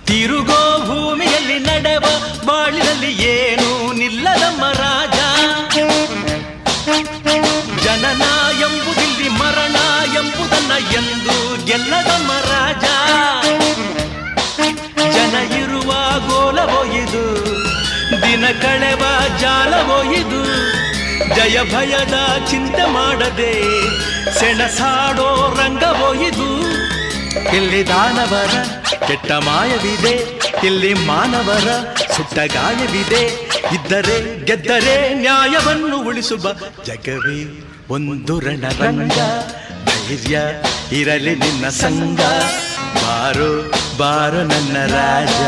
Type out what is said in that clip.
ತಿರುಗೋ ಭೂಮಿಯಲ್ಲಿ ನಡೆವ ಬಾಳಿನಲ್ಲಿ ಏನೂ ನಿಲ್ಲದಮ್ಮ ರಾಜ. ಜನನ ಎಂಬುದಿಲ್ಲಿ ಮರಣ ಎಂಬುದನ್ನ ಎಂದು ಗೆಲ್ಲದಮ್ಮ ರಾಜ. ಜನ ಇರುವ ಗೋಲವೋ ಇದು, ದಿನ ಕಳೆವ ಜಾಲವೋ ಇದು. ಜಯ ಭಯದ ಚಿಂತೆ ಮಾಡದೆ ಸೆಣಸಾಡೋ ರಂಗವೋ ಇದು. ಇಲ್ಲಿ ದಾನವರ ಕೆಟ್ಟ ಮಾಯವಿದೆ, ಇಲ್ಲಿ ಮಾನವರ ಸುಟ್ಟ ಗಾಯವಿದೆ. ಇದ್ದರೆ ಗೆದ್ದರೆ ನ್ಯಾಯವನ್ನು ಉಳಿಸುವ ಜಗವೇ ಒಂದು ರಣರಂಗ. ಧೈರ್ಯ ಇರಲಿ ನಿನ್ನ ಸಂಗ, ಬಾರೋ ಬಾರೋ ನನ್ನ ರಾಜ.